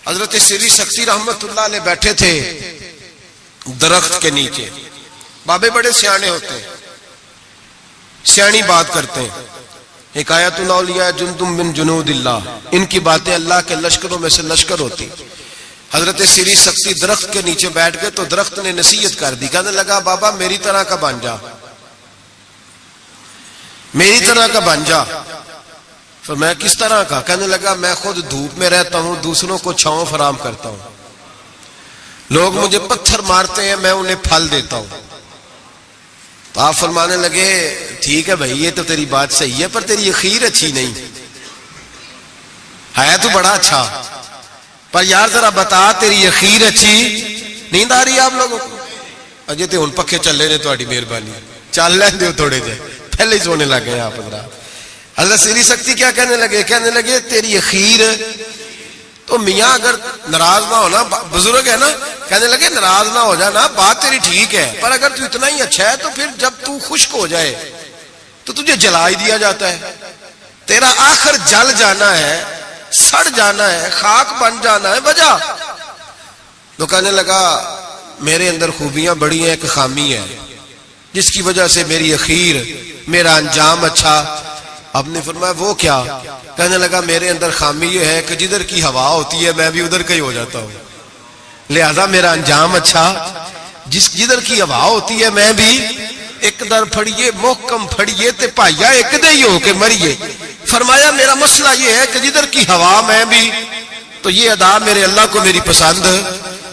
حضرت سری سختی رحمت اللہ علیہ بیٹھے تھے درخت کے نیچے. بابے بڑے سیانے ہوتے ہیں, سیانی بات کرتے ہیں. حکایت الاولیاء جندم من جنود اللہ, ان کی باتیں اللہ کے لشکروں میں سے لشکر ہوتی. حضرت سری سختی درخت کے نیچے بیٹھ گئے تو درخت نے نصیحت کر دی. کہنے لگا بابا میری طرح کا بن جا, میری طرح کا بن جا. فرمایا کس طرح کا؟ کہنے لگا میں خود دھوپ میں رہتا ہوں, دوسروں کو چھاؤں فراہم کرتا ہوں. لوگ مجھے پتھر مارتے ہیں, میں انہیں پھل دیتا ہوں. تو آپ فرمانے لگے ٹھیک ہے بھائی یہ تو تیری بات صحیح ہے, پر تیری اخیر اچھی نہیں ہے. تو بڑا اچھا, پر یار ذرا بتا تیری اخیر اچھی. نیند آ رہی ہے آپ لوگوں کو؟ اجے تو ہن پکھے چلے نے, تہاڈی مہربانی چل لین دیو تھوڑے جے, پہلے ہی سونے لگ گئے آپ. حضرت سری سختی کیا کہنے لگے؟ کہنے لگے تیری اخیر تو میاں اگر ناراض نہ ہونا, بزرگ ہے نا, کہنے لگے ناراض نہ ہو جانا, بات تیری ٹھیک ہے, پر اگر تو اتنا ہی اچھا ہے تو پھر جب تو خشک ہو جائے تو تجھے جلا ہی دیا جاتا ہے. تیرا آخر جل جانا ہے, سڑ جانا ہے, خاک بن جانا ہے, وجہ. تو کہنے لگا میرے اندر خوبیاں بڑی ہیں, ایک خامی ہے جس کی وجہ سے میری اخیر, میرا انجام اچھا. آپ نے فرمایا وہ کیا؟ کہنے لگا میرے اندر خامی یہ ہے کہ جدھر کی ہوا ہوتی ہے میں بھی ادھر کا ہی ہو جاتا ہوں, لہذا میرا انجام اچھا. جدھر کی ہوا ہوتی ہے میں بھی ایک در پھڑیے محکم پھڑیے تے پائیا ایک دے ہی ہو کے مریے. فرمایا میرا مسئلہ یہ ہے کہ جدھر کی ہوا میں بھی, تو یہ ادا میرے اللہ کو میری پسند,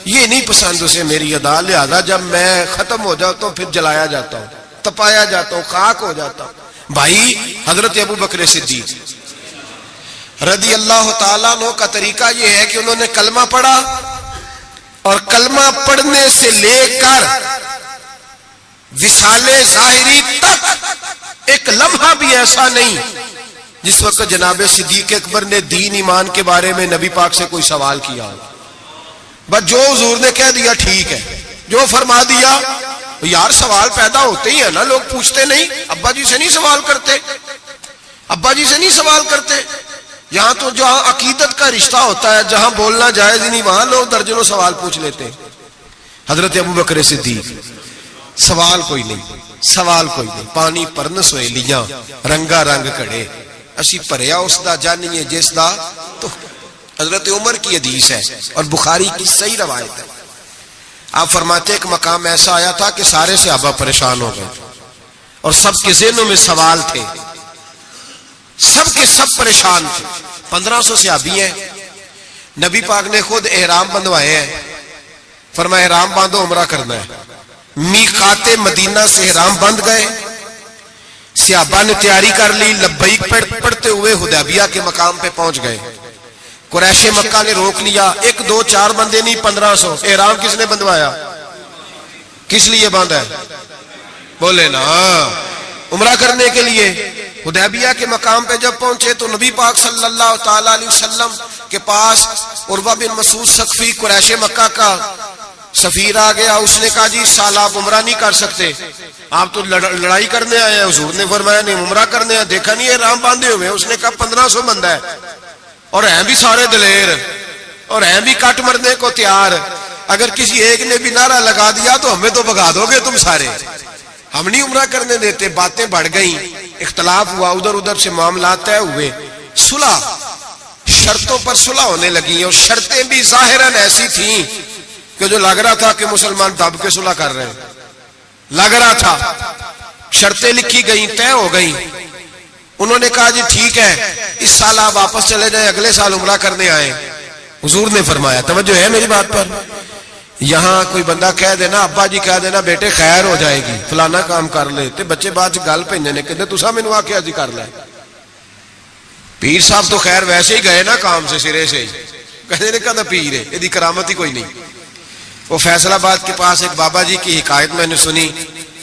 یہ نہیں پسند اسے میری ادا, لہذا جب میں ختم ہو جاتا ہوں پھر جلایا جاتا ہوں, تپایا جاتا ہوں, خاک ہو جاتا ہوں. بھائی حضرت ابو بکر صدیق رضی اللہ تعالیٰ عنہ کا طریقہ یہ ہے کہ انہوں نے کلمہ پڑھا, اور کلمہ پڑھنے سے لے کر وصال ظاہری تک ایک لمحہ بھی ایسا نہیں جس وقت جناب صدیق اکبر نے دین ایمان کے بارے میں نبی پاک سے کوئی سوال کیا ہو. بس جو حضور نے کہہ دیا ٹھیک ہے, جو فرما دیا. یار سوال پیدا ہوتے ہی ہے نا, لوگ پوچھتے نہیں, ابا جی سے نہیں سوال کرتے, ابا جی سے نہیں سوال کرتے. یہاں تو جہاں عقیدت کا رشتہ ہوتا ہے, جہاں بولنا جائز ہی نہیں, وہاں لوگ درجنوں سوال پوچھ لیتے. حضرت ابو بکر صدیق سوال کوئی نہیں, سوال کوئی نہیں. پانی پرن سویلیاں رنگا رنگ کڑے, اسی پریا اس دا جانیے جس دا. تو حضرت عمر کی حدیث ہے اور بخاری کی صحیح روایت ہے. آپ فرماتے ایک مقام ایسا آیا تھا کہ سارے صحابہ پریشان ہو گئے اور سب کے ذہنوں میں سوال تھے, سب کے سب پریشان تھے. 1500 صحابی ہیں, نبی پاک نے خود احرام بندوائے ہیں. فرمایا احرام باندھو, عمرہ کرنا ہے. میقات مدینہ سے احرام بند گئے, صحابہ نے تیاری کر لی, لبیک پڑھتے ہوئے حدیبیہ کے مقام پہ پہنچ گئے. قریش مکہ نے روک لیا, 1 2 4 بندے نہیں 1500. احرام کس نے بندوایا؟ کس لیے باندھا ہے؟ بولے نا, عمرہ کرنے کے لیے. حدیبیہ کے مقام پہ جب پہنچے تو نبی پاک صلی اللہ تعالی علیہ وسلم کے پاس عروہ بن مسعود ثقفی قریش مکہ کا سفیر آ گیا. اس نے کہا جی اس سال آپ عمرہ نہیں کر سکتے, آپ تو لڑائی کرنے آئے ہیں. حضور نے فرمایا نہیں عمرہ کرنے ہیں. دیکھا نہیں احرام باندھے ہوئے. اس نے کہا 1500 بندہ ہے اور ہیں بھی سارے دلیر اور ہیں بھی کٹ مرنے کو تیار. اگر کسی ایک نے بھی نعرہ لگا دیا تو ہمیں تو بھگا دو گے تم سارے, ہم نہیں عمرہ کرنے دیتے. باتیں بڑھ گئیں, اختلاف ہوا, ادھر ادھر سے معاملات طے ہوئے. صلح, شرطوں پر صلح ہونے لگی, اور شرطیں بھی ظاہراً ایسی تھیں کہ جو لگ رہا تھا کہ مسلمان دب کے صلح کر رہے ہیں, لگ رہا تھا. شرطیں لکھی گئیں, طے ہو گئیں. انہوں نے کہا جی ٹھیک ہے اس سال آپ واپس چلے جائیں, اگلے سال عمرہ کرنے آئے. حضور نے فرمایا, توجہ ہے میری بات پر, یہاں کوئی بندہ کہہ دینا, ابا جی کہہ دینا بیٹے خیر ہو جائے گی, فلانا کام کر لے, تے بچے بعد گل پہ نے کہتے تسا مینوں آکھیا جی کر لے. پیر صاحب تو خیر ویسے ہی گئے نا کام سے سرے سے, کہتے نے کہا پیر ہے, یہ کرامت ہی کوئی نہیں. وہ فیصل آباد کے پاس ایک بابا جی کی حکایت میں نے سنی.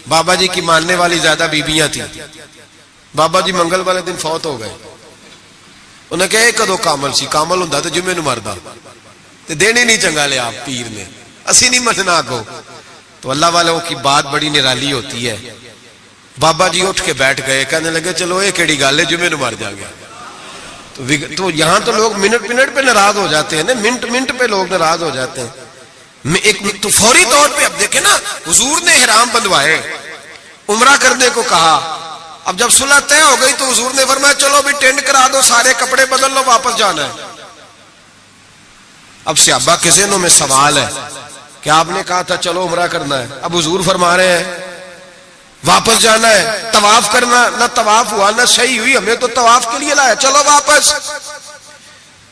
بابا جی کی ماننے والی زیادہ بیویاں تھیں. بابا جی منگل والے دن فوت ہو گئے. انہیں کہا کدو کامل سی, کامل ہوں تو جمعے نو مردا, تے دینے نہیں چنگا لیا آپ پیر نے, اسی نہیں مننا کو. تو اللہ والوں کی بات بڑی نرالی ہوتی ہے. بابا جی اٹھ کے بیٹھ گئے, کہنے لگے چلو یہ کیڑی گل ہے, جمعے نو مر جا گیا. تو یہاں تو لوگ منٹ منٹ پہ ناراض ہو جاتے ہیں نا، منٹ منٹ پہ لوگ ناراض ہو جاتے ہیں۔ ایک تو فوری طور پہ اب دیکھیں نا، حضور نے احرام بندھوائے، عمرہ کرنے کو کہا، اب جب صلح طے ہو گئی تو حضور نے فرمایا چلو بھی ٹینٹ کرا دو، سارے کپڑے بدل لو، واپس جانا ہے۔ اب صحابہ کے ذہنوں میں سوال ہے کہ آپ نے کہا تھا چلو عمرہ کرنا ہے، اب حضور فرما رہے ہیں واپس جانا ہے، طواف کرنا، نہ طواف ہوا نہ صحیح ہوئی، ہمیں تو طواف کے لیے لایا، چلو واپس۔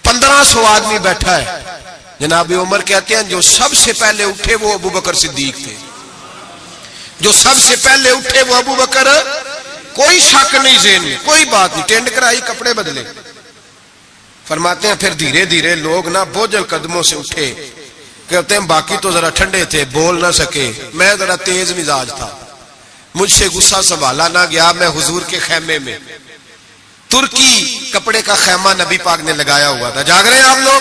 1500 آدمی بیٹھا ہے، جناب عمر کہتے ہیں جو سب سے پہلے اٹھے وہ ابو بکر صدیق تھے، جو سب سے پہلے اٹھے وہ ابو بکر، کوئی شک نہیں ذہن میں، کوئی بات نہیں، ٹینٹ کرائی، کپڑے بدلے۔ فرماتے ہیں پھر دھیرے دھیرے لوگ نا بوجھل قدموں سے اٹھے، کہتے ہیں باقی تو ذرا ٹھنڈے تھے، بول نہ سکے، میں ذرا تیز مزاج تھا، مجھ سے غصہ سنبھالا نہ گیا، میں حضور کے خیمے میں، ترکی کپڑے کا خیمہ نبی پاک نے لگایا ہوا تھا۔ جاگ رہے ہیں آپ لوگ؟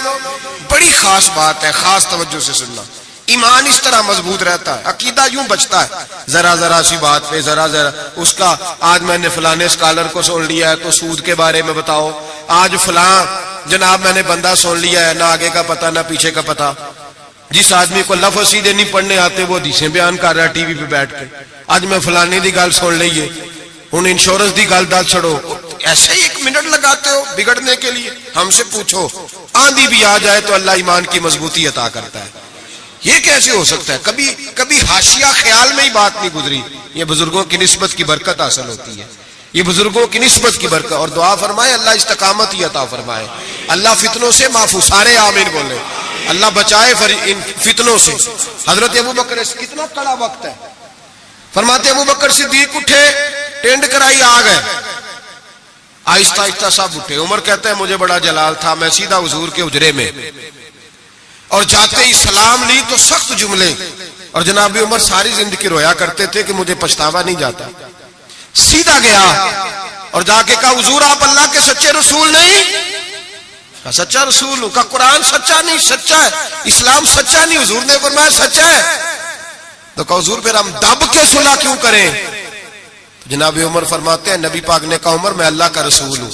بڑی خاص بات ہے، خاص توجہ سے سننا۔ ایمان اس طرح مضبوط رہتا ہے، عقیدہ یوں بچتا ہے، ذرا ذرا سی بات پہ ذرا ذرا اس کا، آج میں نے فلانے اسکالر کو سن لیا ہے تو سود کے بارے میں بتاؤ، آج فلاں جناب میں نے بندہ سن لیا ہے، نہ آگے کا پتہ نہ پیچھے کا پتہ۔ جس آدمی کو لفظ سیدھے نہیں پڑھنے آتے وہ حدیثیں بیان کر رہا ہے ٹی وی پہ بیٹھ کے، آج میں فلانے دی گل سن لئیے، ہن انشورنس دی گل دل چھڑو، ایسے ہی 1 منٹ لگاتے ہو بگڑنے کے لیے۔ ہم سے پوچھو آندھی بھی آ جائے تو اللہ ایمان کی مضبوطی عطا کرتا ہے، یہ کیسے ہو سکتا ہے؟ کبھی حاشیہ خیال میں ہی بات نہیں گزری، یہ بزرگوں کی نسبت کی برکت حاصل ہوتی ہے، یہ بزرگوں کی نسبت کی برکت۔ اور دعا فرمائے اللہ استقامت ہی عطا فرمائے، اللہ فتنوں سے محفوظ، سارے آمین بولے، اللہ بچائے ان فتنوں سے۔ حضرت ابو بکر، کتنا کڑا وقت ہے، فرماتے ابو بکر صدیق اٹھے، ٹینٹ کرائی، آ گئے، آہستہ آہستہ سب اٹھے۔ عمر کہتا ہے مجھے بڑا جلال تھا، میں سیدھا حضور کے حجرے میں، اور جاتے ہی سلام لی تو سخت جملے، اور جناب عمر ساری زندگی رویا کرتے تھے کہ مجھے پچھتاوا نہیں جاتا۔ سیدھا گیا اور جا کے کہا حضور آپ اللہ کے سچے رسول نہیں؟ کہا سچا رسول ہوں۔ کہا قرآن سچا نہیں؟ سچا ہے۔ اسلام سچا نہیں؟ حضور نے فرمایا سچا ہے۔ تو کہا حضور پھر ہم دب کے صلح کیوں کریں؟ جناب عمر فرماتے ہیں نبی پاک نے کہا عمر میں اللہ کا رسول ہوں،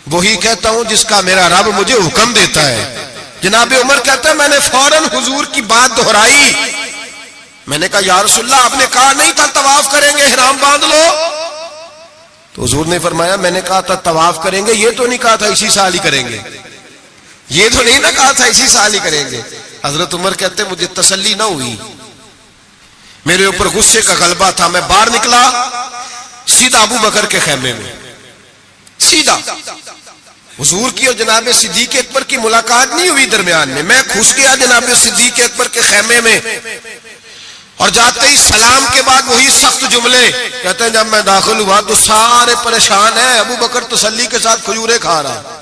وہی کہتا ہوں جس کا میرا رب مجھے حکم دیتا ہے۔ جناب عمر کہتا ہے میں نے فوراً حضور کی بات دہرائی، میں نے کہا یا رسول اللہ آپ نے کہا نہیں تھا طواف کریں گے، احرام باندھ لو؟ تو حضور نے فرمایا میں نے کہا تھا طواف کریں گے، یہ تو نہیں کہا تھا اسی سال ہی کریں گے، یہ تو نہیں نہ کہا تھا اسی سال ہی کریں گے۔ حضرت عمر کہتے مجھے تسلی نہ ہوئی، میرے اوپر غصے کا غلبہ تھا، میں باہر نکلا سیدھا ابو بکر کے خیمے میں، سیدھا حضور کی اور جناب صدیق اکبر کی ملاقات نہیں ہوئی درمیان میں گھس گیا جناب صدیق اکبر کے خیمے میں، اور جاتے ہی سلام کے بعد وہی سخت جملے کہتے ہیں۔ جب میں داخل ہوا تو سارے پریشان ہیں، ابو بکر تسلی کے ساتھ کھجورے کھا رہا ہے،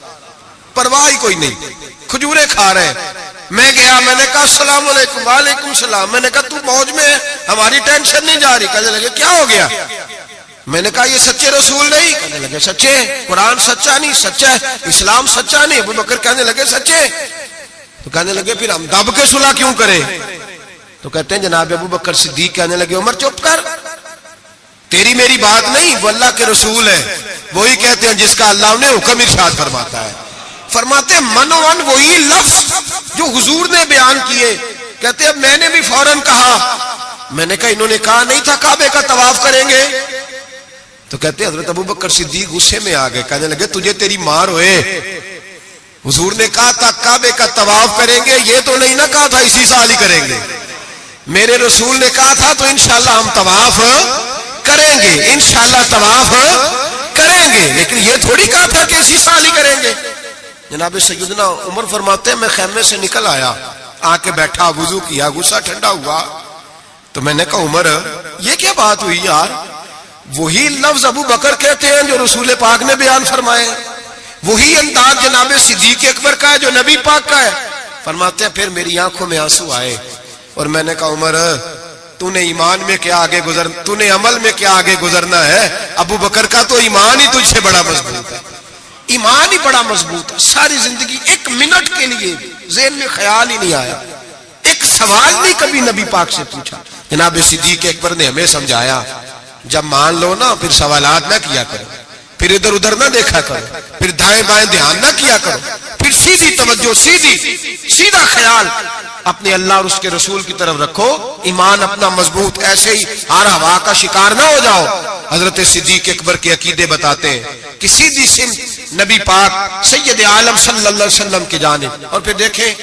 پرواہ ہی کوئی نہیں، کھجورے کھا رہے ہیں۔ میں گیا، میں نے کہا السلام علیکم، وعلیکم السلام، میں نے کہا تو موج میں ہے، ہماری ٹینشن نہیں جا رہی۔ کہنے لگے کیا ہو گیا؟ میں نے کہا یہ سچے رسول نہیں؟ کہنے لگے سچے، قرآن سچا نہیں؟ سچا ہے۔ اسلام سچا نہیں؟ ابو بکر کہنے لگے سچے۔ تو کہنے لگے پھر ہم دب کے صلح کیوں کریں؟ تو کہتے ہیں جناب ابو بکر صدیق کہنے لگے عمر چپ کر، تیری میری بات نہیں، وہ اللہ کے رسول ہے، وہی کہتے ہیں جس کا اللہ انہیں حکم ارشاد فرماتا ہے۔ فرماتے ہیں منوان وہی لفظ جو حضور نے بیان کیے، کہتے ہیں میں نے بھی فوراً کہا، میں نے کہا انہوں نے کہا نہیں تھا کعبے کا طواف کریں گے؟ تو کہتے ہیں حضرت ابو بکر صدیق غصے میں آ گئے، کہنے لگے تجھے تیری مار ہوئے، حضور نے کہا تھا کعبے کا طواف کریں گے، یہ تو نہیں نہ کہا تھا اسی سال ہی کریں گے، میرے رسول نے کہا تھا تو انشاءاللہ ہم طواف کریں گے، انشاءاللہ طواف کریں گے، لیکن یہ تھوڑی کہا تھا کہ اسی سال ہی کریں گے۔ جناب سیدنا عمر فرماتے ہیں میں خیمے سے نکل آیا، آ کے بیٹھا، وضو کیا، غصہ ٹھنڈا ہوا، تو میں نے کہا عمر یہ کیا بات ہوئی یار؟ وہی لفظ ابو بکر کہتے ہیں جو رسول پاک نے بیان فرمائے، وہی انداز جناب صدیق اکبر کا ہے جو نبی پاک کا ہے۔ فرماتے ہیں پھر میری آنکھوں میں آنسو آئے، اور میں نے کہا عمر تو نے ایمان میں کیا آگے تو نے عمل میں کیا آگے گزرنا ہے؟ ابو بکر کا تو ایمان ہی تجھ سے بڑا مضبوط ہے، ایمان ہی بڑا مضبوط ہے۔ ساری زندگی 1 منٹ کے لیے ذہن میں خیال ہی نہیں آیا، ایک سوال نہیں کبھی نبی پاک سے پوچھا۔ جناب صدیق اکبر نے ہمیں سمجھایا جب مان لو نا پھر سوالات نہ کیا کرو، پھر ادھر ادھر نہ دیکھا کرو، پھر دائیں بائیں دھیان نہ کیا کرو، پھر سیدھی توجہ، سیدھا خیال اپنے اللہ اور اس کے رسول کی طرف رکھو، ایمان اپنا مضبوط، ایسے ہی ہر ہوا کا شکار نہ ہو جاؤ۔ حضرت صدیق اکبر کے عقیدے بتاتے ہیں کہ سیدھی سمت نبی پاک سید عالم صلی اللہ علیہ وسلم کی جانب۔ اور پھر دیکھیں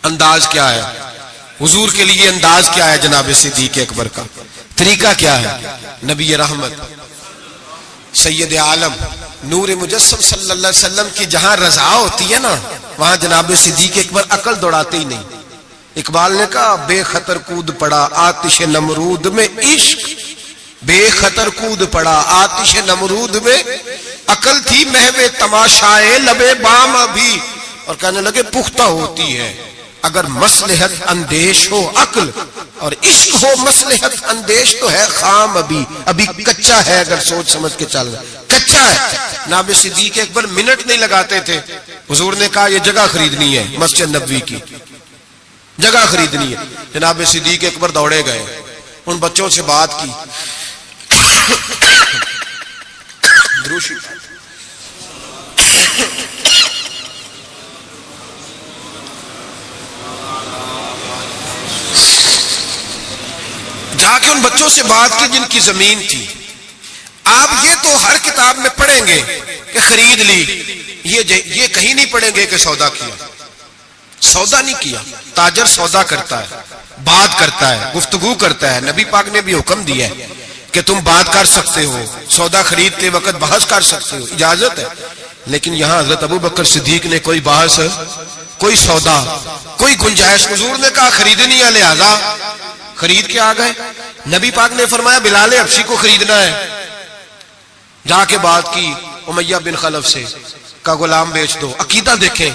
انداز کیا ہے حضور کے لیے، انداز کیا ہے جناب صدیق اکبر کا، طریقہ کیا ہے؟ نبی رحمت سید عالم نور مجسم صلی اللہ علیہ وسلم کی جہاں رضا ہوتی ہے نا، وہاں جناب صدیق اکبر عقل دوڑاتے ہی نہیں۔ اقبال نے کہا بے خطر کود پڑا آتش نمرود میں عشق، بے خطر کود پڑا آتش نمرود میں، عقل تھی محو تماشائے لبے بام ابھی، اور کہنے لگے پختہ ہوتی ہے اگر مصلحت اندیش ہو عقل، اور عشق ہو مصلحت اندیش تو ہے خام ابھی کچا ہے، اگر سوچ سمجھ کے چل رہا کچا ہے۔ جناب صدیق اکبر منٹ نہیں لگاتے تھے، حضور نے کہا یہ جگہ خریدنی ہے، مسجد نبوی کی جگہ خریدنی ہے، جناب صدیق اکبر دوڑے گئے، ان بچوں سے بات کی، جا کے ان بچوں سے بات کی جن کی زمین تھی۔ آپ یہ تو ہر کتاب میں پڑھیں گے کہ خرید لی، یہ کہیں نہیں پڑھیں گے کہ سودا کیا، سودا نہیں کیا۔ تاجر سودا کرتا ہے، بات کرتا ہے، گفتگو کرتا ہے۔ نبی پاک نے بھی حکم دیا ہے کہ تم بات کر سکتے ہو، سودا خریدتے وقت بحث کر سکتے ہو، اجازت ہے۔ لیکن یہاں حضرت ابو بکر صدیق نے کوئی بحث، کوئی سودا، کوئی گنجائش، حضور نے کہا خریدنی ہے لہذا خرید کے آ گئے۔ نبی پاک نے فرمایا بلال حبشی کو خریدنا ہے، جا کے بات کی امیہ بن خلف سے، کا غلام بیچ دو۔ عقیدہ دیکھیں،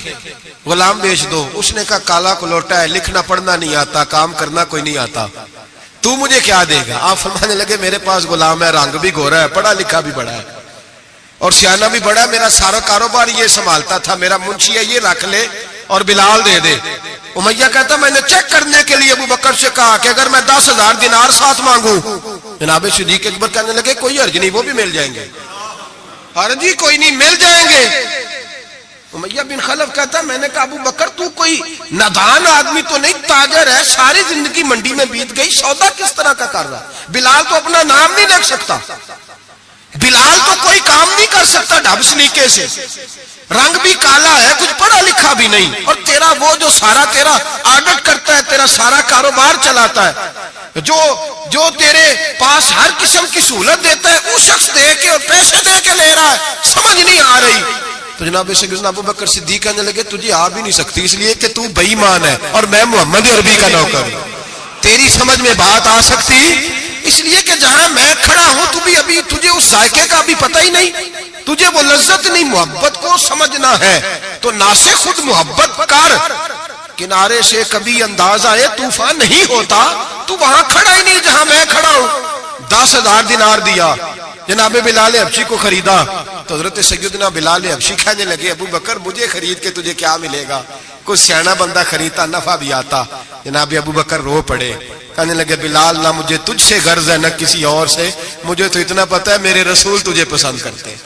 غلام بیچ دو۔ اس نے کہا کالا کلوٹا ہے، لکھنا پڑھنا نہیں آتا، کام کرنا کوئی نہیں آتا، تو مجھے کیا دے گا؟ آپ فرمانے لگے میرے پاس غلام ہے، رنگ بھی گورا ہے، پڑھا لکھا بھی بڑا ہے اور سیانہ بھی بڑا ہے، میرا سارا کاروبار یہ سنبھالتا تھا، میرا منشی ہے، یہ رکھ لے اور بلال دے دے۔ امیہ کہتا میں نے چیک کرنے کے لیے ابو بکر سے کہا کہ اگر میں 10,000 دینار ساتھ مانگوں، جناب صدیق اکبر کہنے لگے کوئی حرج نہیں، وہ بھی مل جائیں گے۔ حرج ہی کوئی نہیں، مل جائیں گے۔ امیہ بن خلف کہتا میں نے کہا ابو بکر تو کوئی نادان آدمی تو نہیں، تاجر ہے، ساری زندگی منڈی میں بیت گئی، سودا کس طرح کا کر رہا؟ بلال تو اپنا نام نہیں رکھ سکتا، بلال تو کوئی کام نہیں کر سکتا ڈھب سلیقے سے، رنگ بھی کالا ہے، کچھ پڑھا لکھا بھی نہیں، اور تیرا وہ جو سارا تیرا آڈٹ کرتا ہے، تیرا سارا کاروبار چلاتا ہے، جو تیرے پاس ہر قسم کی سہولت دیتا ہے، وہ شخص دے کے اور پیسے دے کے لے رہا ہے، سمجھ نہیں آ رہی۔ تو جناب سیدنا ابو بکر صدیق کہنے لگے تجھے آ بھی نہیں سکتی، اس لیے کہ تو بے ایمان ہے اور میں محمد عربی کا نوکر ہوں، تیری سمجھ میں بات آ سکتی اس لیے کہ جہاں میں کھڑا ہوں تو بھی ابھی تجھے اس ذائقے کا بھی پتہ ہی نہیں، تجھے وہ لذت نہیں، محبت کو سمجھنا ہے تو نہ سے خود محبت کر، کنارے سے کبھی انداز آئے طوفان نہیں ہوتا، تو وہاں کھڑا ہی نہیں جہاں میں کھڑا ہوں۔ 10,000 دینار دیا، جناب بلال حبشی کو خریدا، تو حضرت سیدنا بلال حبشی کہنے لگے ابو بکر مجھے خرید کے تجھے کیا ملے گا، کوئی سیانا بندہ خریدتا نفع بھی آتا۔ جناب ابو بکر رو پڑے، کہنے لگے بلال نہ مجھے تجھ سے غرض ہے نہ کسی اور سے، مجھے تو اتنا پتا ہے میرے رسول تجھے پسند کرتے ہیں،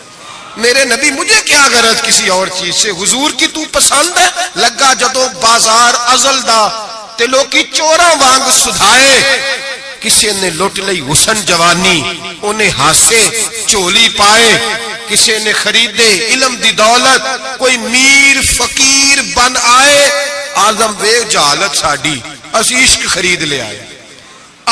میرے نبی، مجھے کیا غرض کسی اور چیز سے، حضور کی تو پسند ہے۔ لگا جدو بازار ازل دا تے لوکی چوراں وانگ سدھائے، کسی نے لٹ لئی حسن جوانی انہیں ہاسے چولی پائے، کسی نے خریدے علم دی دولت کوئی میر فقیر بن آئے، آزم وے جہالت ساڈی اسی عشق خرید لے آئے،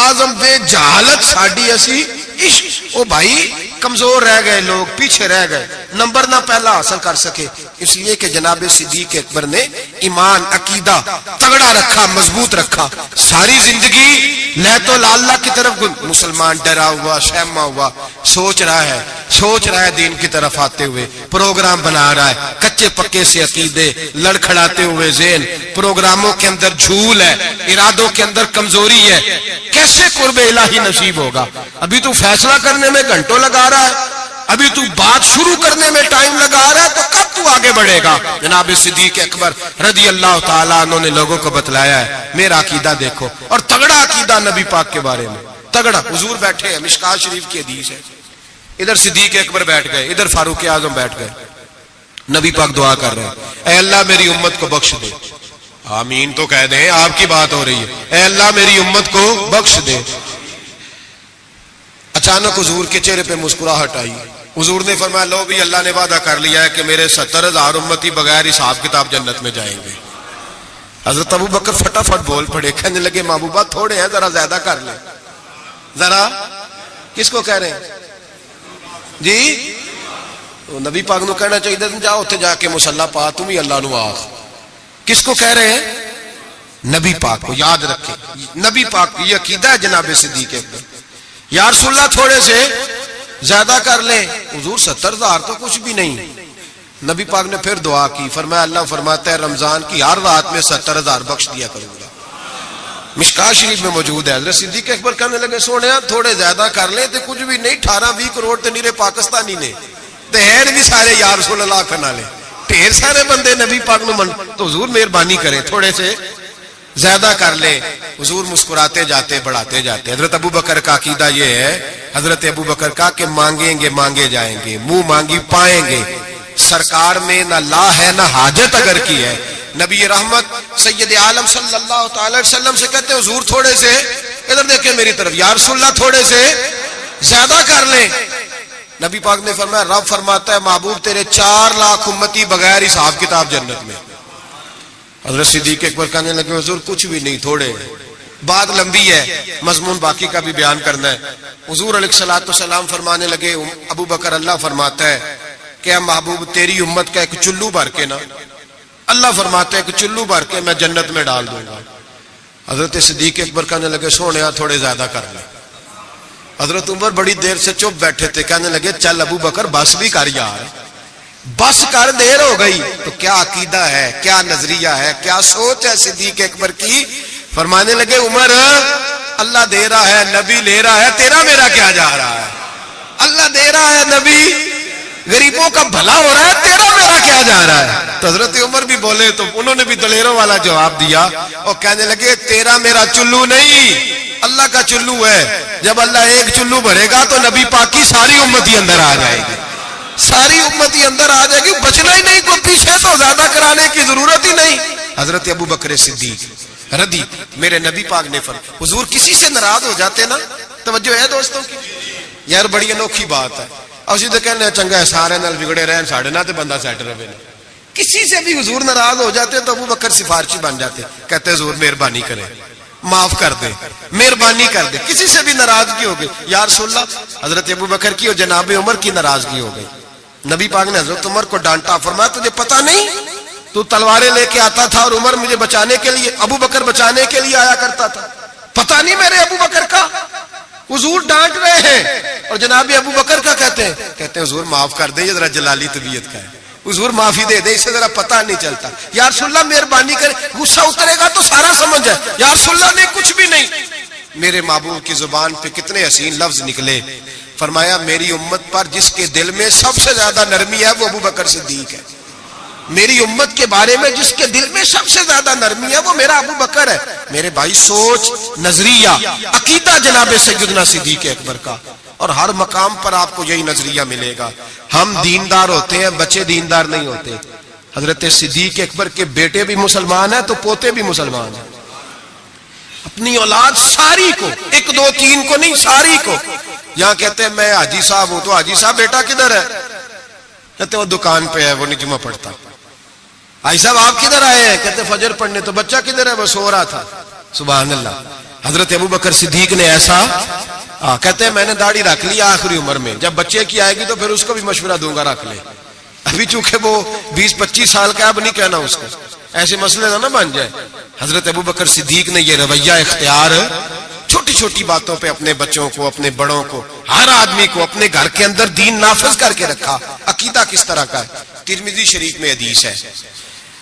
آزم وے جہالت ساڈی اسی عشق۔ او بھائی کمزور رہ گئے لوگ، پیچھے رہ گئے، نمبر نہ پہلا حاصل کر سکے، اس لیے کہ جناب صدیق اکبر نے ایمان عقیدہ تگڑا رکھا، مضبوط رکھا، ساری زندگی لیت و لاللہ کی طرف مسلمان ڈرا ہوا، شہما ہوا، سوچ رہا ہے دین کی طرف آتے ہوئے، پروگرام بنا رہا ہے، کچے پکے سے عقیدے، لڑکھڑاتے ہوئے ذہن، پروگراموں کے اندر جھول ہے، ارادوں کے اندر کمزوری ہے، کیسے قرب الہی نصیب ہوگا؟ ابھی تو فیصلہ کرنے میں گھنٹوں لگا رہا ہے، ابھی تو بات شروع کرنے میں ٹائم لگا رہا ہے، تو کب تو آگے بڑھے گا؟ جناب صدیق اکبر رضی اللہ تعالیٰ عنہ نے لوگوں کو بتلایا ہے میرا عقیدہ دیکھو، اور تگڑا عقیدہ نبی پاک کے بارے میں، تگڑا۔ حضور بیٹھے ہیں، مشکات شریف کی حدیث ہے، ادھر صدیق اکبر بیٹھ گئے، ادھر فاروق اعظم بیٹھ گئے. نبی پاک دعا کر رہے ہیں، اے اللہ میری امت کو بخش دے. آمین تو کہہ دیں، آپ کی بات ہو رہی ہے. اے اللہ میری امت کو بخش دے. اچانک حضور کے چہرے پہ مسکراہٹ آئی. حضور نے فرمایا لو بھی اللہ نے وعدہ کر لیا ہے کہ میرے 70,000 امتی بغیر حساب کتاب جنت میں جائیں گے. حضرت ابو بکر فٹافٹ بول پڑے، کہنے لگے محبوبہ تھوڑے ہیں، ذرا زیادہ کر لیں. ذرا کس کو کہہ رہے ہیں جی؟ نبی پاک نو کہنا چاہیے جاؤ اتنے جا کے مصلا پا تم ہی اللہ نو آخ. کس کو کہہ رہے ہیں؟ نبی پاک کو. یاد رکھیں نبی پاک کی یہ عقیدہ ہے جناب صدیق اکبر. یا رسول اللہ تھوڑے سے زیادہ کر لیں. حضور 70,000 تو کچھ بھی نہیں. نبی پاک نے پھر دعا کی، فرمایا اللہ فرماتا ہے رمضان کی ہر رات میں 70,000 بخش دیا کروں گا. مشکاہ شریف میں موجود ہے. حضرت صدیق اکبر کہنے لگے سونے تھوڑے زیادہ کر لیں تو کچھ بھی نہیں، 18-20 کروڑ تو نیرے پاکستانی نے ہیں بھی سارے یا رسول اللہ کہنا لے، ڈھیر سارے بندے نبی پاک نو من. تو حضور مہربانی کریں تھوڑے سے زیادہ کر لیں. حضور مسکراتے جاتے بڑھاتے جاتے. حضرت ابو بکر کا عقیدہ یہ ہے، حضرت ابو بکر کا کہ مانگیں گے مانگے جائیں گے، منہ مانگی پائیں گے. سرکار میں نہ لا ہے نہ حاجت اگر کی ہے. نبی رحمت سید عالم صلی اللہ تعالی وسلم سے کہتے ہیں حضور تھوڑے سے ادھر دیکھیں میری طرف، یا رسول اللہ تھوڑے سے زیادہ کر لیں. نبی پاک نے فرمایا رب فرماتا ہے محبوب تیرے 4 لاکھ امتی بغیر حساب کتاب جنت میں. حضرت صدیق اکبر کہنے لگے حضور کچھ بھی نہیں تھوڑے. بات لمبی ہے، مضمون باقی کا بھی بیان کرنا ہے. حضور علیہ الصلوۃ والسلام فرمانے لگے ابو بکر اللہ فرماتا ہے کہ محبوب تیری امت کا ایک چلو بھر کے نا، اللہ فرماتا ہے کہ چلو بھر کے میں جنت میں ڈال دوں گا. حضرت صدیق اکبر کہنے لگے سونے تھوڑے زیادہ کر لیں. حضرت عمر بڑی دیر سے چپ بیٹھے تھے، کہنے لگے چل ابو بکر بس بھی کر یار، بس کر، دیر ہو گئی. تو کیا عقیدہ ہے، کیا نظریہ ہے، کیا سوچ ہے صدیق اکبر کی. فرمانے لگے عمر اللہ دے رہا ہے، نبی لے رہا ہے، تیرا میرا کیا جا رہا ہے. اللہ دے رہا ہے، نبی غریبوں کا بھلا ہو رہا ہے، تیرا میرا کیا جا رہا ہے. تو حضرت عمر بھی بولے تو انہوں نے بھی دلیروں والا جواب دیا اور کہنے لگے تیرا میرا چلو نہیں، اللہ کا چلو ہے. جب اللہ ایک چلو بھرے گا تو نبی پاک کی ساری امتی اندر آ جائے گی، ساری امتی اندر آ جائے گی، بچنا ہی نہیں. کوئی پیچھے تو زیادہ کرانے کی ضرورت ہی نہیں. حضرت ابو بکر صدیق رضی میرے نبی پاک نے فرمایا حضور کسی سے ناراض ہو جاتے نا، توجہ ہے دوستوں کی، یار بڑی انوکھی بات ہے. اسی تو کہنے چنگا ہے سارے نال بگڑے رہن ساڑھے نہ تے بندہ سیٹ رہے. کسی سے بھی حضور ناراض ہو جاتے تو ابو بکر سفارشی بن جاتے، کہتے حضور مہربانی کریں معاف کر دے، مہربانی کر دے. کسی سے بھی ناراضگی ہو گئی یا رسول اللہ، حضرت ابو بکر کی اور جناب عمر کی ناراضگی ہو گئی. نبی پاک نے حضرت عمر کو ڈانٹا، فرمایا تجھے پتہ نہیں تو تلواریں لے کے آتا تھا اور عمر مجھے بچانے کے لیے، ابو بکر بچانے کے لیے آیا کرتا تھا، پتہ نہیں میرے ابو بکر کا. حضور ڈانٹ رہے ہیں اور جناب ابو بکر کا کہتے ہیں حضور معاف کر دیں، یہ ذرا جلالی طبیعت کا ہے، حضور معافی دے دے، اسے ذرا پتہ نہیں چلتا. یا رسول اللہ مہربانی کرے، غصہ اترے گا تو سارا سمجھ جائے. یا رسول اللہ نے کچھ بھی نہیں. میرے محبوب کی زبان پہ کتنے حسین لفظ نکلے. فرمایا میری امت پر جس کے دل میں سب سے زیادہ نرمی ہے وہ ابو بکر صدیق ہے. میری امت کے بارے میں جس کے دل میں سب سے زیادہ نرمی ہے وہ میرا ابو بکر ہے. میرے بھائی سوچ، نظریہ، عقیدہ جناب سیدنا صدیق اکبر کا، اور ہر مقام پر آپ کو یہی نظریہ ملے گا. ہم دیندار ہوتے ہیں، بچے دیندار نہیں ہوتے. حضرت صدیق اکبر کے بیٹے بھی مسلمان ہیں تو پوتے بھی مسلمان ہیں. اپنی اولاد ساری کو، 1 2 3 کو نہیں، ساری کو. یہاں کہتے ہیں میں حاجی صاحب ہوں تو حاجی صاحب بیٹا کدھر ہے؟ کہتے وہ دکان پہ ہے، وہ نہیں جمعہ پڑھتا. حاجی صاحب آپ کدھر آئے ہیں؟ کہتے فجر پڑھنے. تو بچہ کدھر ہے؟ وہ سو رہا تھا. سبحان اللہ. حضرت ابو بکر صدیق نے ایسا کہتے ہیں میں نے داڑھی رکھ لی آخری عمر میں، جب بچے کی آئے گی تو پھر اس کو بھی مشورہ دوں گا رکھ لے. ابھی چونکہ وہ 20 25 سال کا، اب نہیں کہنا اس کو، ایسے مسئلے نہ بن جائے. حضرت ابو بکر صدیق نے یہ رویہ اختیار چھوٹی چھوٹی باتوں پہ اپنے بچوں کو، اپنے بڑوں کو، ہر آدمی کو اپنے گھر کے اندر دین نافذ کر کے رکھا. عقیدہ کس طرح کا ہے؟ ترمذی شریف میں حدیث ہے،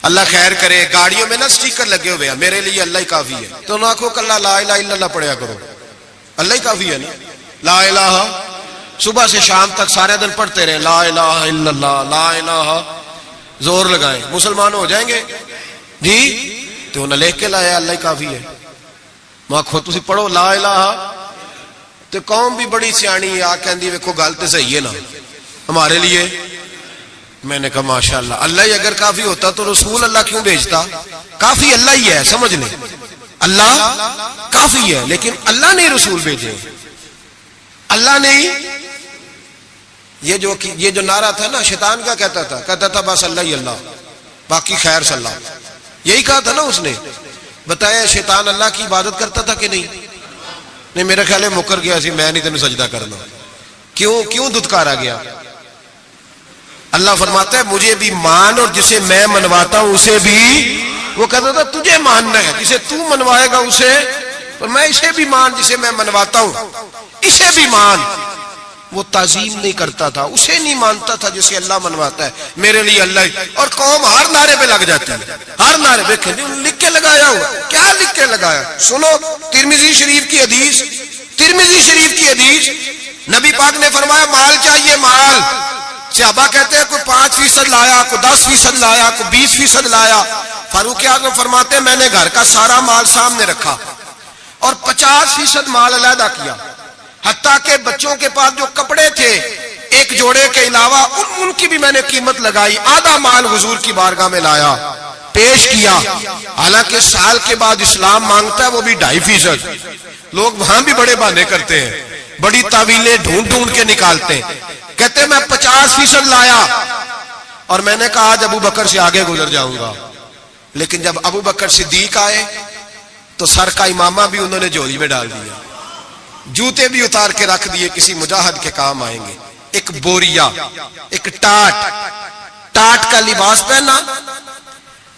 اللہ خیر کرے گاڑیوں میں نا سٹیکر لگے ہوئے ہیں میرے لیے اللہ ہی کافی ہے. تو نہ کو کل لا الہ الا اللہ پڑھیا کرو، اللہ ہی کافی ہے نا. لا الہ صبح سے شام تک سارے دن پڑھتے رہے، لا الہ الا اللہ، لا الہ، زور لگائیں مسلمان ہو جائیں گے جی. تو نہ لکھ کے لایا اللہ ہی کافی ہے. میں خود تسی پڑھو لا الہ تو قوم بھی بڑی سیانی آ کہندی ویکھو گل تے صحیح ہے نا ہمارے لیے. میں نے کہا ماشاءاللہ اللہ ہی اگر کافی ہوتا تو رسول اللہ کیوں بھیجتا؟ کافی اللہ ہی ہے، سمجھ لیں اللہ کافی ہے، لیکن اللہ نے رسول بھیجے. اللہ نے یہ جو نعرہ تھا نا، شیطان کیا کہتا تھا؟ کہتا تھا بس اللہ ہی اللہ، باقی خیر صلی اللہ. یہی کہا تھا نا اس نے. بتایا شیطان اللہ کی عبادت کرتا تھا کہ نہیں؟ نہیں، میرا خیال ہے مکر گیا سی، میں نہیں تینوں سجدہ کرنا. کیوں دھتکارا گیا؟ اللہ فرماتا ہے مجھے بھی مان، اور جسے میں منواتا ہوں اسے بھی. وہ کہتا تھا تجھے ماننا ہے، جسے تو منوائے گا اسے، اور میں اسے بھی مان جسے میں منواتا ہوں، اسے بھی مان. وہ تعظیم نہیں کرتا تھا، اسے نہیں مانتا تھا جسے اللہ منواتا ہے. میرے لیے اللہ ہی. اور قوم ہر نعرے پہ لگ جاتی ہے، ہر نعرے پہ. لکھ کے لگایا ہوا، کیا لکھ کے لگایا؟ سنو ترمذی شریف کی حدیث، ترمذی شریف کی حدیث. نبی پاک نے فرمایا مال چاہیے مال. صحابہ کہتے ہیں کوئی 5% لایا، کوئی 10% لایا، کوئی 20% لایا. فاروق اعظم فرماتے ہیں میں نے گھر کا سارا مال سامنے رکھا اور 50% مال علیحدہ کیا، حتیٰ کہ بچوں کے پاس جو کپڑے تھے ایک جوڑے کے علاوہ ان کی بھی میں نے قیمت لگائی. آدھا مال حضور کی بارگاہ میں لایا، پیش کیا. حالانکہ سال کے بعد اسلام مانگتا ہے وہ بھی 2.5%. لوگ وہاں بھی بڑے بہانے کرتے ہیں، بڑی تعویلیں ڈھونڈ کے نکالتے ہیں. کہتے میں 50% لایا اور میں نے کہا آج ابو بکر سے آگے گزر جاؤں گا. لیکن جب ابو بکر صدیق آئے تو سر کا امامہ بھی انہوں نے جولی میں ڈال دیا، جوتے بھی اتار کے رکھ دیے، کسی مجاہد کے کام آئیں گے. ایک بوریا، ایک ٹاٹ کا لباس پہنا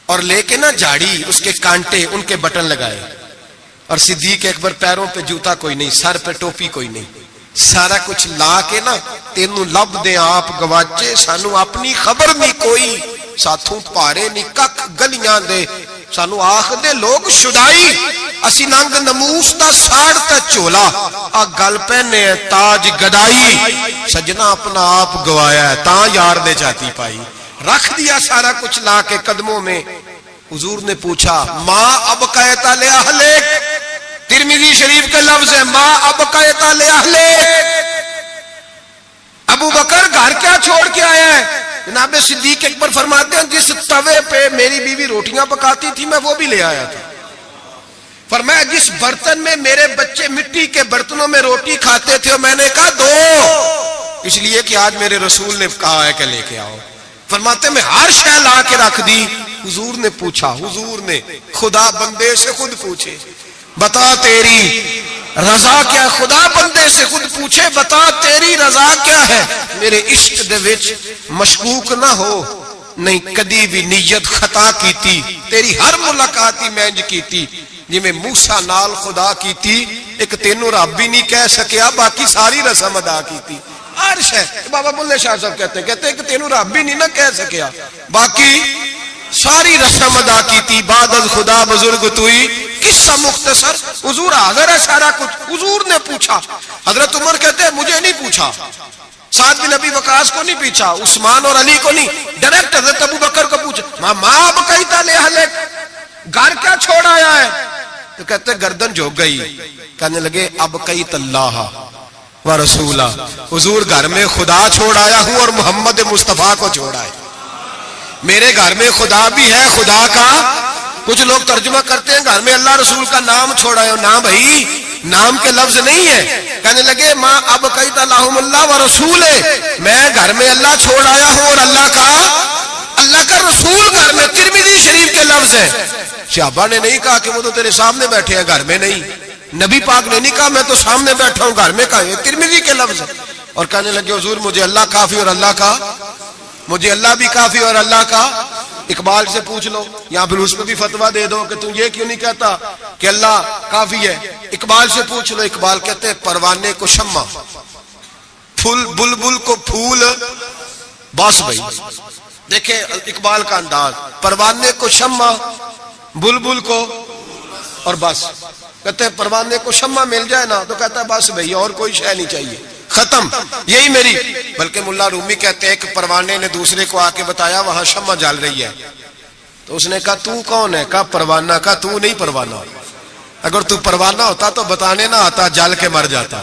اور لے کے نا جھاڑی، اس کے کانٹے، ان کے بٹن لگائے. اور صدیق اکبر پیروں پہ جوتا کوئی نہیں، سر پہ ٹوپی کوئی نہیں، سارا کچھ لا کے نا تینوں لب دے آپ گواچے، سانو اپنی خبر نہیں کوئی، ساتھوں پارے نہیں کک گلیاں دے، سانو آخ دے لوگ شدائی، اسی ننگ نموس دا ساڑ تا چولا، آ گل پہنے تاج گدائی. سجنا اپنا آپ گوایا ہے تاں یار نے چاہتی پائی. رکھ دیا سارا کچھ لا کے قدموں میں. حضور نے پوچھا ماں ابقیت لأہلک، ترمذی شریف کا لفظ ہے ماں ابقیت لأہلک. ابو بکر گھر کیا چھوڑ کے آیا ہے؟ جناب صدیق اکبر فرماتے ہیں جس توے پہ میری بیوی روٹیاں پکاتی تھی میں وہ بھی لے آیا تھا. فرمایا جس برتن میں میرے بچے مٹی کے برتنوں میں روٹی کھاتے تھے میں نے کہا دو، اس لیے کہ آج میرے رسول نے کہا ہے کہ لے کے آؤ. فرماتے میں ہر شے لا کے رکھ دی. حضور نے پوچھا، حضور نے، خدا بندے سے خود پوچھے بتا تیری رضا کیا؟ خدا بندے سے خود پوچھے بتا تیری رضا کیا ہے؟ میرے عشق دے وچ مشکوک نہ ہو، نہیں کدی بھی نیت خطا کیتی، تیری ہر ملاقات ہی مینج کیتی جی میں موسیٰ نال خدا کیتی. ایک تینوں رب بھی نہیں کہہ سکیا، باقی ساری رسم ادا کیتی. عرش ہے بابا بلے شاہ صاحب کہتے ہیں کہ تینوں رب بھی نہیں نہ کہہ سکیا، باقی ساری رسم ادا کیتی. بعد از خدا بزرگ توئی قصہ مختصر. حضور حاضر ہے سارا کچھ. حضور نے پوچھا. حضرت عمر کہتے ہیں مجھے نہیں پوچھا، سعد بن ابی وقاص کو نہیں پوچھا، عثمان اور علی کو نہیں، ڈائریکٹ حضرت ابو بکر کو پوچھا ماں ابقیت لأہلک، گھر کیا چھوڑ آیا ہے؟ تو کہتے گردن جھک گئی. کہنے لگے ابقیت اللہ و رسولہ، حضور گھر میں خدا چھوڑ آیا ہوں اور محمد مصطفیٰ کو چھوڑ آیا. میرے گھر میں خدا بھی ہے، خدا کا کچھ لوگ ترجمہ کرتے ہیں گھر میں اللہ رسول کا نام چھوڑا ہے. نام بھائی نام کے لفظ نہیں ہے. کہنے لگے ماں ابقیت لہم اللہ و رسول، میں گھر میں اللہ چھوڑ آیا ہوں اور اللہ کا رسول گھر میں. ترمذی شریف کے لفظ ہے. صحابہ نے نہیں کہا کہ وہ تو تیرے سامنے بیٹھے ہیں گھر میں نہیں. نبی پاک نے نہیں کہا میں تو سامنے بیٹھا ہوں گھر میں. کہا یہ ترمذی کے لفظ ہے. اور کہنے لگے حضور مجھے اللہ کافی اور اللہ کا، مجھے اللہ بھی کافی اور اللہ کا. اقبال سے پوچھ لو یا پھر اس پہ بھی فتویٰ دے دو کہ تم یہ کیوں نہیں کہتا کہ اللہ کافی ہے. اقبال سے پوچھ لو. اقبال کہتے ہیں پروانے کو شمع، پھول بلبل کو پھول، بس بھائی دیکھیں اقبال کا انداز، پروانے کو شمع، بلبل کو اور بس. کہتے ہیں پروانے کو شمع مل جائے نا تو کہتا ہے بس بھائی اور کوئی شے نہیں چاہیے، ختم یہی میری. بلکہ ملا رومی کہتے ہیں کہ پروانے نے دوسرے کو آ کے بتایا وہاں شمع جل رہی ہے تو اس نے کہا تو کون ہے؟ کہا پروانہ. کہا تو نہیں پروانہ، اگر تو پروانہ ہوتا تو بتانے نہ آتا، جل کے مر جاتا.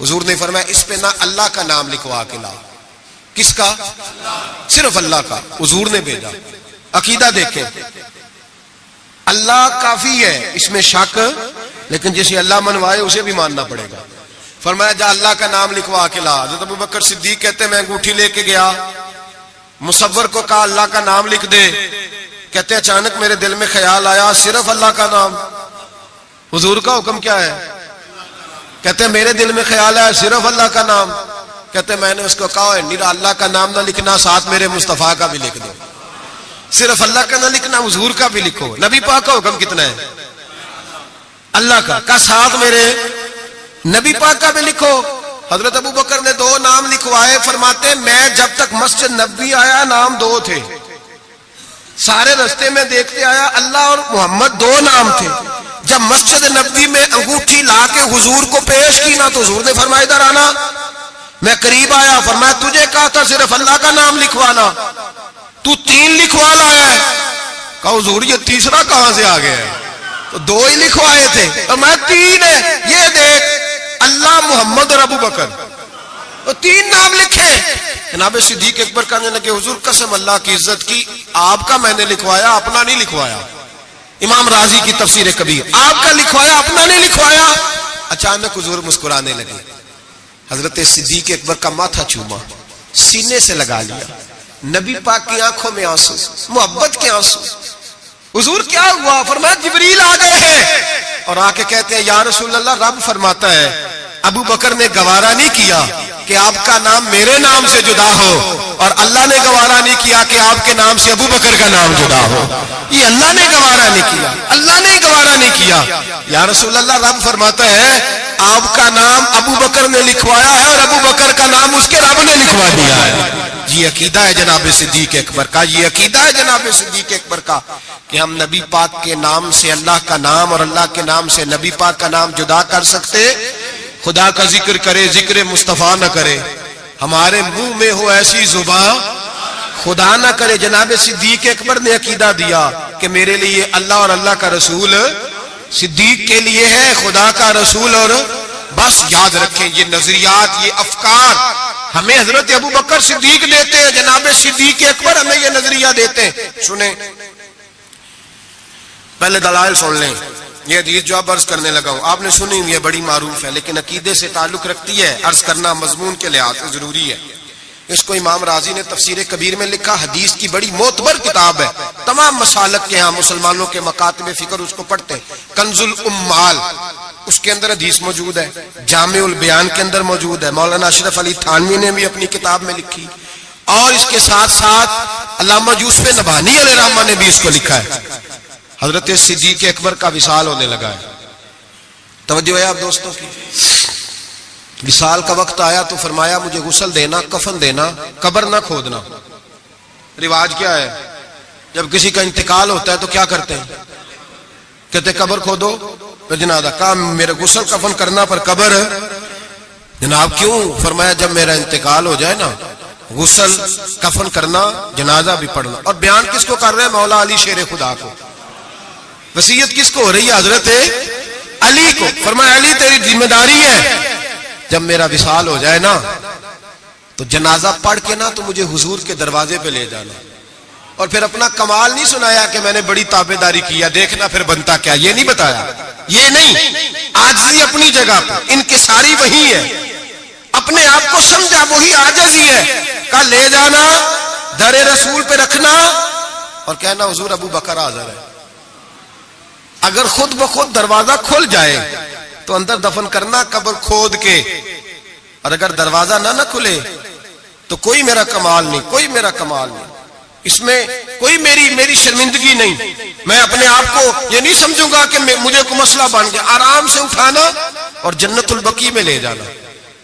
حضور نے فرمایا اس پہ نہ اللہ کا نام لکھوا کے لا. کس کا؟ صرف اللہ کا. حضور نے بھیجا. عقیدہ دیکھیں, اللہ کافی ہے, اس میں شک, لیکن جسے اللہ منوائے اسے بھی ماننا پڑے گا. فرمایا جا اللہ کا نام لکھوا کے لا. حضرت ابوبکر صدیق کہتے ہیں میں انگوٹھی لے کے گیا, مصور کو کہا اللہ کا نام لکھ دے. کہتے ہیں اچانک میرے دل میں خیال آیا صرف اللہ کا نام. حضور کا حکم کیا ہے؟ کہتے ہیں میرے دل میں خیال آیا صرف اللہ کا نام. کہتے ہیں میں نے اس کو کہا نیرا اللہ کا نام نہ لکھنا, ساتھ میرے مصطفیٰ کا بھی لکھ دو. صرف اللہ کا نہ لکھنا, حضور کا بھی لکھو. نبی پاک کا حکم کتنا ہے؟ اللہ کا ساتھ میرے نبی پاک کا بھی لکھو. حضرت ابوبکر نے 2 نام لکھوائے. فرماتے میں جب تک مسجد نبوی آیا نام 2 تھے, سارے رستے میں دیکھتے آیا اللہ اور محمد 2 نام تھے. جب مسجد نبوی میں انگوٹھی لا کے حضور کو پیش کی نا تو حضور نے فرمایا ادھر آنا. میں قریب آیا, فرمایا تجھے کہا تھا صرف اللہ کا نام لکھوانا, تو 3 لکھوا لایا ہے. کہا حضور یہ تیسرا کہاں سے آ گیا ہے؟ تو 2 ہی لکھوائے تھے. فرمایا 3 ہے, یہ دیکھ اللہ, محمد اور ابو بکر, تو 3 نام لکھے. جناب صدیق اکبر کہنے لگے حضور قسم اللہ کی عزت کی, آپ کا میں نے لکھوایا, اپنا نہیں لکھوایا. امام راضی کی تفسیر کبیر, آپ کا لکھوایا اپنا نہیں لکھوایا. اچانک حضور مسکرانے لگے. حضرت صدیق اکبر کا ماتھا چوما, سینے سے لگا لیا. نبی پاک کی آنکھوں میں آنسو, محبت کے آنسو. حضور کیا ہوا؟ فرمایا جبریل آ گئے ہیں اور آ کے کہتے ہیں یا رسول اللہ رب فرماتا ہے ابو بکر نے گوارا نہیں کیا کہ آپ کا نام میرے نام سے جدا ہو, اور اللہ نے گوارا نہیں کیا کہ آپ کے نام سے ابو بکر کا نام جدا ہو. یہ اللہ نے گوارا نہیں کیا, اللہ نے گوارا نہیں کیا. یا رسول اللہ رب فرماتا ہے آپ کا نام ابو بکر نے لکھوایا ہے اور ابو بکر کا نام اس کے رب نے لکھوا دیا ہے. یہ عقیدہ ہے جناب صدیق اکبر کا, یہ عقیدہ ہے جناب صدیق اکبر کا کہ ہم نبی پاک کے نام سے اللہ کا نام اور اللہ کے نام سے نبی پاک کا نام جدا کر سکتے. خدا کا ذکر کرے, ذکر مصطفیٰ نہ کرے, ہمارے منہ میں ہو ایسی زبان خدا نہ کرے. جناب صدیق اکبر نے عقیدہ دیا کہ میرے لیے اللہ اور اللہ کا رسول, صدیق کے لیے ہے خدا کا رسول. اور بس یاد رکھیں یہ نظریات, یہ افکار ہمیں حضرت ابو بکر صدیق دیتے ہیں, جناب صدیق اکبر ہمیں یہ نظریہ دیتے ہیں. سنیں پہلے دلائل سن لیں. یہ حدیث جو اب عرض کرنے لگا ہوں آپ نے سنی ہوئی ہے, بڑی معروف ہے, لیکن عقیدے سے تعلق رکھتی ہے, عرض کرنا مضمون کے لحاظ سے ضروری ہے. اس کو امام راضی نے تفسیر کبیر میں لکھا, حدیث کی بڑی معتبر کتاب ہے, تمام مسالک کے ہاں مسلمانوں کے مکاتب فکر اس کو پڑھتے ہیں. کنز الامال اس کے اندر حدیث موجود ہے, جامع البیان کے اندر موجود ہے, مولانا اشرف علی تھانوی نے بھی اپنی کتاب میں لکھی, اور اس کے ساتھ ساتھ علامہ یوسف نبہانی علیہ الرحمہ نے بھی اس کو لکھا ہے. حضرت صدیق اکبر کا وصال ہونے لگا ہے. توجہ ہے آپ دوستوں کی. وصال کا وقت آیا تو فرمایا مجھے غسل دینا, کفن دینا, قبر نہ کھودنا. رواج کیا ہے جب کسی کا انتقال ہوتا ہے تو کیا کرتے ہیں؟ کہتے قبر کھودو پھر جنازہ. کہا میرے غسل کفن کرنا پر قبر. جناب کیوں؟ فرمایا جب میرا انتقال ہو جائے نا غسل کفن کرنا, جنازہ بھی پڑھنا. اور بیان کس کو کر رہے ہیں؟ مولا علی شیر خدا کو. وصیت کس کو ہو رہی ہے؟ حضرت علی کو. فرمایا علی تیری ذمہ داری ہے جب میرا وصال ہو جائے نا تو جنازہ پڑھ کے نا تو مجھے حضور کے دروازے پہ لے جانا. اور پھر اپنا کمال نہیں سنایا کہ میں نے بڑی تابعداری کیا, دیکھنا پھر بنتا کیا, یہ نہیں بتایا. یہ نہیں, عاجزی اپنی جگہ پہ, انکساری وہی ہے, اپنے آپ کو سمجھا وہی عاجزی ہے. کہا لے جانا, در رسول پہ رکھنا اور کہنا حضور ابو بکر حاضر ہے. اگر خود بخود دروازہ کھل جائے تو اندر دفن کرنا قبر کھود کے, اور اگر دروازہ نہ کھلے تو کوئی میرا کمال نہیں, کوئی میرا کمال نہیں, اس میں کوئی میری شرمندگی نہیں. میں اپنے آپ کو یہ نہیں سمجھوں گا کہ مجھے کوئی مسئلہ بن گیا. آرام سے اٹھانا اور جنت البقیع میں لے جانا,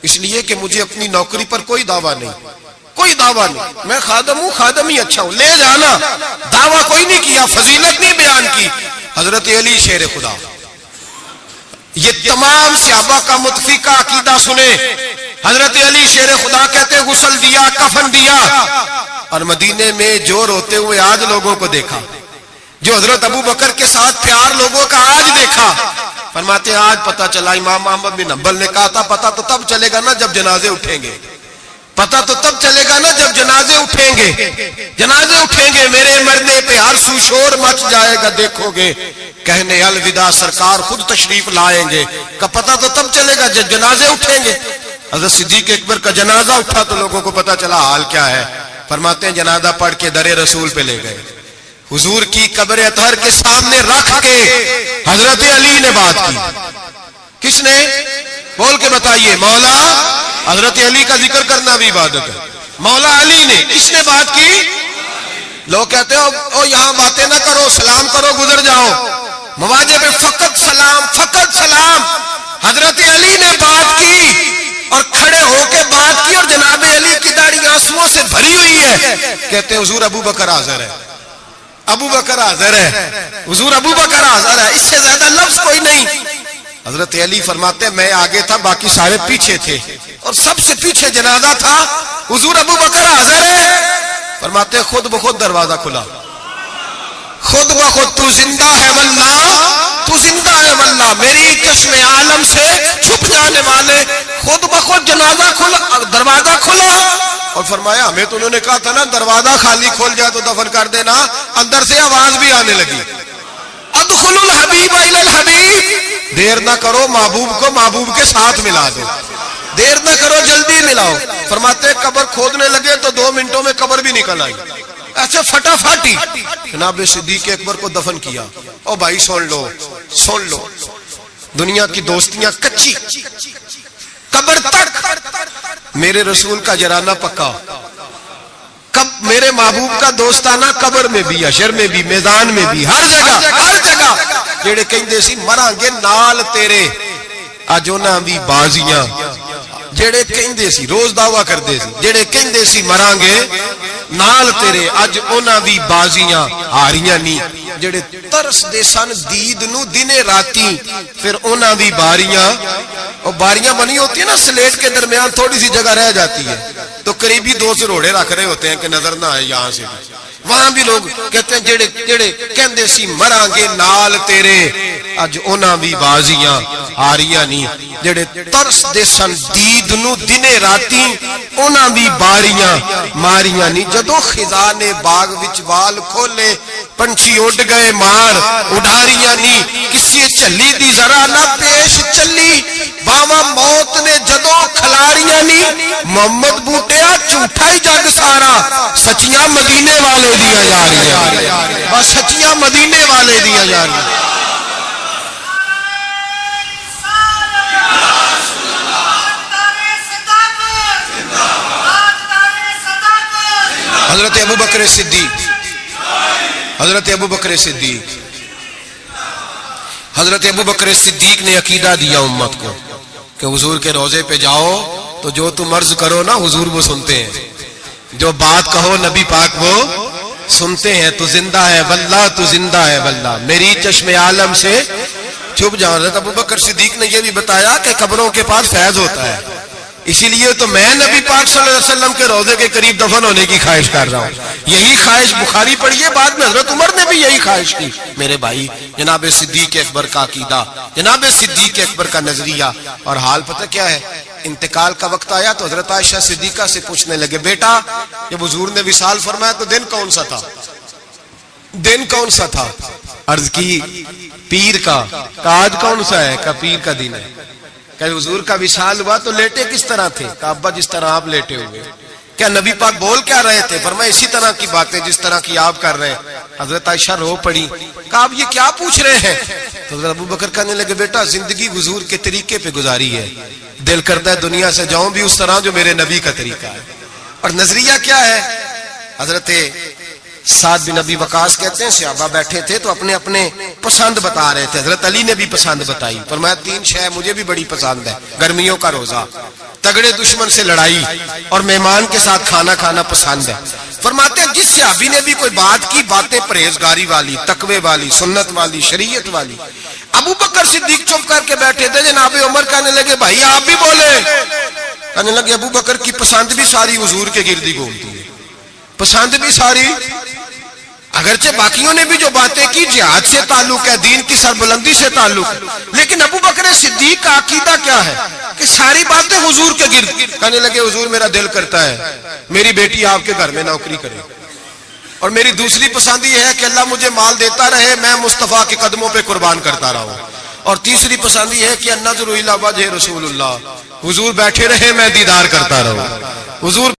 اس لیے کہ مجھے اپنی نوکری پر کوئی دعویٰ نہیں, کوئی دعویٰ نہیں. میں خادم ہوں, خادم ہی اچھا ہوں, لے جانا. دعویٰ کوئی نہیں کیا, فضیلت نہیں بیان کی. حضرت علی شیر خدا. یہ تمام صحابہ کا متفقہ عقیدہ سنیں. حضرت علی شیر خدا کہتے غسل دیا, کفن دیا, اور مدینے میں جو روتے ہوئے آج لوگوں کو دیکھا, جو حضرت ابو بکر کے ساتھ پیار لوگوں کا آج دیکھا. فرماتے ہیں آج پتہ چلا امام احمد بن حنبل نے کہا تھا پتہ تو تب چلے گا نا جب جنازے اٹھیں گے، پتہ تو تب چلے گا نا جب جنازے اٹھیں گے، جنازے اٹھیں گے میرے مرنے پہ ہر سو شور مچ جائے گا دیکھو گے، کہنے الوداع سرکار خود تشریف لائیں گے، کہ پتہ تو تب چلے گا جب جنازے اٹھیں گے۔ حضرت صدیق اکبر کا جنازہ اٹھا تو لوگوں کو پتہ چلا حال کیا ہے۔ فرماتے ہیں جنازہ پڑھ کے در رسول پہ لے گئے، حضور کی قبر اطہر کے سامنے رکھ کے حضرت علی نے بات کی۔ کس نے؟ بول کے بتائیے۔ مولا حضرت علی کا ذکر کرنا بھی عبادت ہے۔ مولا علی نے، کس نے بات کی؟ لوگ کہتے ہیں او یہاں باتیں نہ کرو، سلام کرو گزر جاؤ، مواجہ پہ فقط سلام، فقط سلام۔ حضرت علی نے بات کی اور کھڑے ہو کے بات کی، اور جناب علی کی داڑھی آنسوؤں سے بھری ہوئی ہے۔ کہتے ہیں حضور ابو بکر حاضر ہے، ابو بکر حاضر ہے، حضور ابو بکر حاضر ہے، اس سے زیادہ لفظ کوئی نہیں۔ حضرت علی فرماتے ہیں میں آگے تھا، باقی سارے پیچھے تھے، اور سب سے پیچھے جنازہ تھا، حضور ابو بکر حاضر ہے۔ فرماتے ہیں خود بخود دروازہ کھلا، خود بخود تو زندہ ہے واللہ، تو زندہ ہے واللہ، میری چشم عالم سے چھپ جانے والے، خود بخود جنازہ کھلا، دروازہ کھلا۔ اور فرمایا ہمیں تو انہوں نے کہا تھا نا دروازہ خالی کھول جائے تو دفن کر دینا، اندر سے آواز بھی آنے لگی ادخلوا الحبیب الی الحبیب، دیر نہ کرو محبوب کو محبوب کے ساتھ ملا دو، دیر نہ کرو جلدی ملاؤ۔ فرماتے قبر کھودنے لگے تو 2 منٹوں میں قبر بھی نکل آئی، ایسے فٹافٹ ہی جناب صدیق اکبر کو دفن کیا۔ او بھائی سن لو، سن لو، دنیا کی دوستیاں کچی، قبر تک میرے رسول کا جرانہ پکا، کب میرے محبوب کا دوستانہ قبر میں بھی، حشر میں بھی، میدان میں بھی، ہر جگہ، ہر جگہ۔ جڑے کہندے سی مراں گے نال تیرے، اج انہاں دی بازیاں، جڑے کہندے سی روز دعویٰ کردے سی، جڑے کہندے سی مراں گے نال تیرے، اج انہاں دی بازیاں ہاریاں نہیں۔ جڑے ترس دے سن دید نو دنے راتی، پھر انہاں دی باریاں، اور باریاں بنی ہوتی ہیں نا سلیٹ کے درمیان تھوڑی سی جگہ رہ جاتی ہے، تو قریبی 2 سروڑے رکھ رہے ہوتے ہیں کہ نظر نہ آئے یہاں سے، وہاں بھی لوگ کہتے ہیں جڑے کہندے سی مراں گے نال تیرے، اج انہاں دی بازیاں ہاریاں نہیں۔ جڑے ترس دے سن دید نو دنے راتی، انہاں دی باریاں ماریاں نہیں۔ جدوں خزان باغ وچ وال کھولے، پنچھی اڑ گئے مار اڈاریاں نہیں۔ کسی چلی دی ذرا نہ پیش چلی، باواں موت نے جدوں کھلاریاں نہیں۔ محمد بوٹیا جھوٹا ہی جگ سارا، سچیاں مدینے والے دیا جا رہی ہیں، بس سچیاں مدینے والے دیا جا رہی ہیں۔ حضرت ابو بکر صدیق، حضرت ابو بکر صدیق، حضرت ابو بکر صدیق نے عقیدہ دیا امت کو کہ حضور کے روضے پہ جاؤ تو جو تم عرض کرو نا حضور وہ سنتے ہیں، جو بات کہو نبی پاک وہ سنتے ہیں، تو زندہ ہے واللہ، تو زندہ ہے واللہ، میری چشم عالم سے چھپ جاؤ۔ حضرت ابو بکر صدیق نے یہ بھی بتایا کہ قبروں کے پاس فیض ہوتا ہے، اسی لیے تو میں نبی پاک صلی اللہ علیہ وسلم کے روضے کے قریب دفن ہونے کی خواہش کر رہا ہوں۔ یہی خواہش بخاری پڑھیے، بعد میں حضرت عمر نے بھی یہی خواہش کی۔ میرے بھائی جناب صدیق اکبر کا عقیدہ، جناب صدیق اکبر کا نظریہ، اور حال پتہ کیا ہے؟ انتقال کا وقت آیا تو حضرت عائشہ صدیقہ سے پوچھنے لگے بیٹا جب حضور نے وصال فرمایا تو دن کون سا تھا؟ دن کون سا تھا؟ عرض کی پیر کا۔ آج کون سا ہے؟ کہ پیر کا دن ہے۔ کہ حضور کا وصال ہوا تو لیٹے کس طرح تھے؟ کہ ابا جس طرح آپ لیٹے ہوئے۔ کیا نبی پاک بول کیا رہے تھے؟ فرمایا اسی طرح کی باتیں جس طرح کی آپ کر رہے ہیں۔ حضرت عائشہ رو پڑی، کہا آپ یہ کیا پوچھ رہے ہیں؟ تو حضرت ابو بکر کہنے لگے بیٹا زندگی حضور کے طریقے پہ گزاری ہے، دل کرتا ہے دنیا سے جاؤں بھی اس طرح جو میرے نبی کا طریقہ ہے۔ اور نظریہ کیا ہے؟ حضرت سعد بن ابی وقاص کہتے ہیں صحابہ بیٹھے تھے تو اپنے اپنے پسند بتا رہے تھے، حضرت علی نے بھی پسند بتائی، فرمایا 3 شے مجھے بھی بڑی پسند ہے، گرمیوں کا روزہ، تگڑے دشمن سے لڑائی، اور مہمان کے ساتھ کھانا کھانا پسند ہے۔ فرماتے ہیں جس صحابی نے بھی کوئی بات کی، باتیں پرہیزگاری والی، تقوی والی، سنت والی، شریعت والی۔ ابو بکر صدیق چپ کر کے بیٹھے تھے، جناب عمر کہنے لگے بھائی آپ بھی بولے، کہنے لگے ابو بکر کی پسند بھی ساری حضور کے گردی گھومتی ہے، پسند بھی ساری اگرچہ باقیوں نے بھی جو باتیں کی جہاد سے تعلق ہے، دین کی سربلندی سے تعلق ہے، لیکن ابو بکر صدیق کا عقیدہ کیا ہے کہ ساری باتیں حضور کے گرد کہنے لگے حضور میرا دل کرتا ہے میری بیٹی آپ کے گھر میں نوکری کرے، اور میری دوسری پسند یہ ہے کہ اللہ مجھے مال دیتا رہے، میں مصطفیٰ کے قدموں پہ قربان کرتا رہوں، اور تیسری پسند یہ ہے کہ النظر الی وجہ رسول اللہ، حضور بیٹھے رہے میں دیدار کرتا رہوں، حضور